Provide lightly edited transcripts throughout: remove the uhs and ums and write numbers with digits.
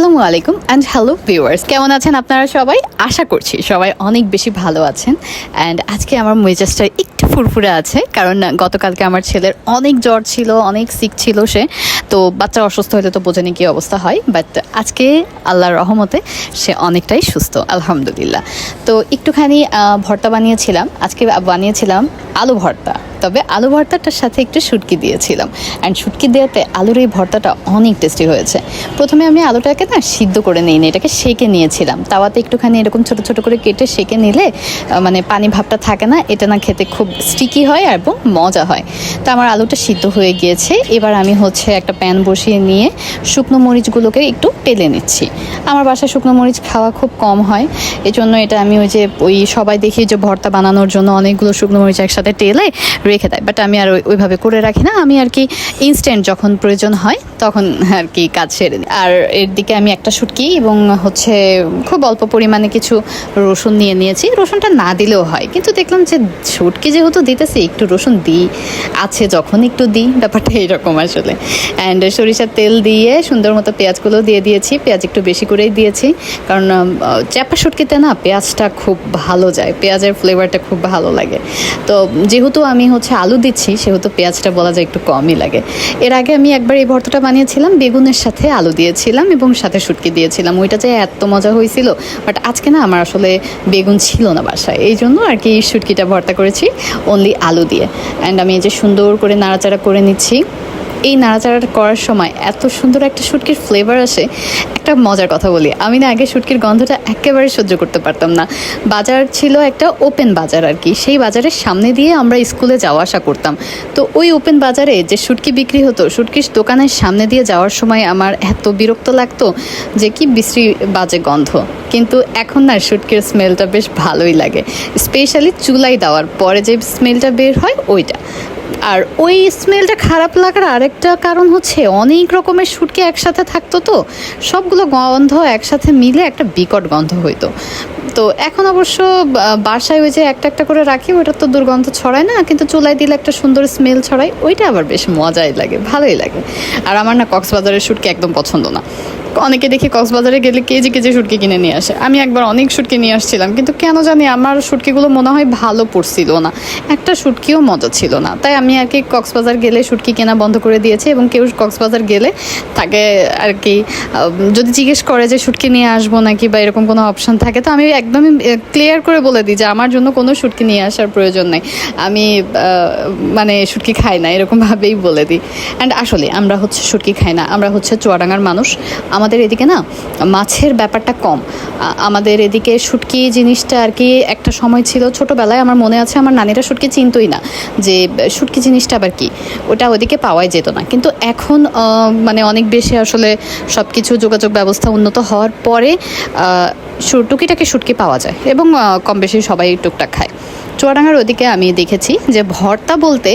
আসসালামু আলাইকুম and hello viewers, কেমন আছেন আপনারা সবাই? আশা করছি সবাই অনেক বেশি ভালো আছেন। অ্যান্ড আজকে আমার মেজাজটা একটু ফুরফুরে আছে, কারণ গতকালকে আমার ছেলের অনেক জ্বর ছিল, অনেক সিক ছিল সে। তো বাচ্চা অসুস্থ হলে তো বোঝেনি কী অবস্থা হয়, বাট আজকে আল্লাহর রহমতে সে অনেকটাই সুস্থ, আলহামদুলিল্লাহ। তো একটুখানি ভর্তা বানিয়েছিলাম, আজকে বানিয়েছিলাম আলু ভর্তা, তবে আলু ভর্তাটার সাথে একটু শুটকি দিয়েছিলাম। অ্যান্ড শুটকি দেওয়াতে আলুর এই ভর্তাটা অনেক টেস্টি হয়েছে। প্রথমে আমি আলুটাকে সিদ্ধ করে নিইনি, এটাকে সেঁকে নিয়েছিলাম তাওয়াতে, একটুখানি এরকম ছোটো ছোটো করে কেটে সেঁকে নিলে মানে পানি ভাবটা থাকে না, এটা খেতে খুব স্টিকি হয় এবং মজা হয়। তো আমার আলুটা সিদ্ধ হয়ে গিয়েছে। এবার আমি একটা প্যান বসিয়ে নিয়ে শুকনো মরিচগুলোকে একটু টেলে নিচ্ছি। আমার বাসায় শুকনো মরিচ খাওয়া খুব কম হয়, এজন্য এটা আমি ওই সবাই দেখি যে ভর্তা বানানোর জন্য অনেকগুলো শুকনো মরিচ একসাথে টেলে রেখে দেয়, বাট আমি আর ওইভাবে করে রাখি না। আমি ইনস্ট্যান্ট যখন প্রয়োজন হয় তখন কাজ সেরে দিই। আর এর দিকে আমি একটা শুটকি এবং খুব অল্প পরিমাণে কিছু রসুন নিয়েছি। রসুনটা না দিলেও হয়, কিন্তু দেখলাম যে শুটকি যেহেতু দিতেছি একটু রসুন দিই, আছে যখন একটু দিই, ব্যাপারটা এইরকম আসলে। অ্যান্ড সরিষার তেল দিয়ে সুন্দর মতো পেঁয়াজগুলো দিয়ে দিয়েছি, পেঁয়াজ একটু বেশি করেই দিয়েছি, কারণ চ্যাপা শুটকিতে পেঁয়াজটা খুব ভালো যায়, পেঁয়াজের ফ্লেভারটা খুব ভালো লাগে। তো যেহেতু আমি আলু দিচ্ছি, সেহেতু পেঁয়াজটা বলা যায় একটু কমই লাগে। এর আগে আমি একবার এই ভর্তাটা বানিয়েছিলাম, বেগুনের সাথে আলু দিয়েছিলাম এবং সাথে শুটকি দিয়েছিলাম, ওইটা যে এত মজা হয়েছিল। বাট আজকে আমার আসলে বেগুন ছিল না বাসায়, এই জন্য শুটকিটা ভর্তা করেছি অনলি আলু দিয়ে। অ্যান্ড আমি এই যে সুন্দর করে নাড়াচাড়া করে নিচ্ছি। এই নাড়াচাড়াটা করার সময় এত সুন্দর একটা শুটকির ফ্লেভার আসে। একটা মজার কথা বলি, আমি আগে শুটকির গন্ধটা একেবারে সহ্য করতে পারতাম না। বাজার ছিল একটা ওপেন বাজার, সেই বাজারের সামনে দিয়ে আমরা স্কুলে যাওয়া আসা করতাম। তো ওই ওপেন বাজারে যে শুটকি বিক্রি হতো, শুটকির দোকানের সামনে দিয়ে যাওয়ার সময় আমার এত বিরক্ত লাগতো যে কি বিশ্রী বাজে গন্ধ। কিন্তু এখন শুটকির স্মেলটা বেশ ভালোই লাগে, স্পেশালি চুলাই দেওয়ার পরে যে স্মেলটা বের হয় ওইটা। আর ওই স্মেলটা খারাপ লাগার আরেকটা কারণ অনেক রকমের শুটকি একসাথে থাকতো, তো সবগুলো গন্ধ একসাথে মিলে একটা বিকট গন্ধ হইতো। তো এখন অবশ্য বাসায় ওই যে একটা একটা করে রাখি, ওটা তো দুর্গন্ধ ছড়ায় না, কিন্তু চুলায় দিলে একটা সুন্দর স্মেল ছড়ায়, ওইটা আবার বেশ মজাই লাগে, ভালোই লাগে। আর আমার কক্সবাজারের শুটকি একদম পছন্দ না। অনেকে দেখি কক্সবাজারে গেলে কেজি কেজি শুটকি কিনে নিয়ে আসে। আমি একবার অনেক শুটকি নিয়ে আসছিলাম, কিন্তু কেন জানি আমার শুটকিগুলো মনে হয় ভালো পড়ছিল না, একটা শুটকিও মজা ছিল না। তাই আমি কক্সবাজার গেলে শুটকি কেনা বন্ধ করে দিয়েছি। এবং কেউ কক্সবাজার গেলে তাকে যদি জিজ্ঞেস করে যে শুটকি নিয়ে আসবো নাকি বা এরকম কোনো অপশান থাকে, তো আমি একদমই ক্লিয়ার করে বলে দিই যে আমার জন্য কোনো শুটকি নিয়ে আসার প্রয়োজন নেই, আমি শুটকি খাই না, এরকমভাবেই বলে দিই। অ্যান্ড আসলে আমরা শুটকি খাই না, আমরা চুয়াডাঙ্গার মানুষ। আমাদের এদিকে মাছের ব্যাপারটা কম, আমাদের এদিকে শুটকি জিনিসটা একটা সময় ছিল ছোটোবেলায়, আমার মনে আছে আমার নানিরা শুটকি চিনতই না যে শুটকি জিনিসটা আবার কি, ওটা ওদিকে পাওয়াই যেত না। কিন্তু এখন অনেক বেশি আসলে সব কিছু যোগাযোগ ব্যবস্থা উন্নত হওয়ার পরে টুকিটাকে শুটকি পাওয়া যায় এবং কম বেশি সবাই টুকটাক খায়। চুয়াডাঙ্গার ওদিকে আমি দেখেছি যে ভর্তা বলতে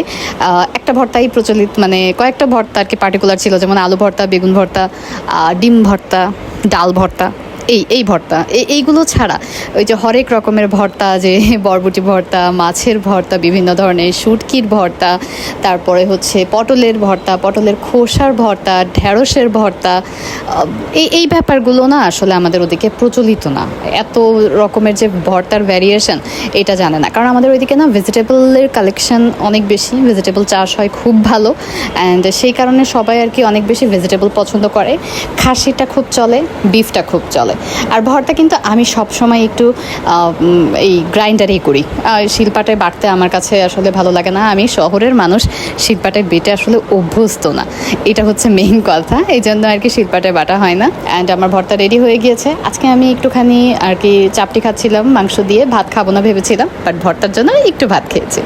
একটা ভর্তাই প্রচলিত, কয়েকটা ভর্তা পার্টিকুলার ছিল, যেমন আলু ভর্তা, বেগুন ভর্তা, ডিম ভর্তা, ডাল ভর্তা, এই ভর্তা, এইগুলো ছাড়া ওই যে হরেক রকমের ভর্তা, যে বরবটি ভর্তা, মাছের ভর্তা, বিভিন্ন ধরনের শুটকির ভর্তা, তারপরে পটলের ভর্তা, পটলের খোসার ভর্তা, ঢেঁড়সের ভর্তা, এই ব্যাপারগুলো আসলে আমাদের ওদিকে প্রচলিত না। এত রকমের যে ভর্তার ভ্যারিয়েশন এটা জানে না, কারণ আমাদের ওইদিকে ভেজিটেবলের কালেকশন অনেক বেশি, ভেজিটেবল চাষ হয় খুব ভালো। অ্যান্ড সেই কারণে সবাই অনেক বেশি ভেজিটেবল পছন্দ করে। খাসিটা খুব চলে, বিফটা খুব চলে। আর ভর্তা কিন্তু আমি সবসময় একটু এই গ্রাইন্ডারেই করি, শিলপাটায় বাটতে আমার কাছে আসলে ভালো লাগে না। আমি শহরের মানুষ, শিলপাটায় বেটে আসলে অভ্যস্ত না, এটা মেইন কথা, এই জন্য শিলপাটায় বাটা হয় না। অ্যান্ড আমার ভর্তা রেডি হয়ে গিয়েছে। আজকে আমি একটুখানি চাপটি খাচ্ছিলাম মাংস দিয়ে, ভাত খাবো না ভেবেছিলাম, বাট ভর্তার জন্য একটু ভাত খেয়েছি।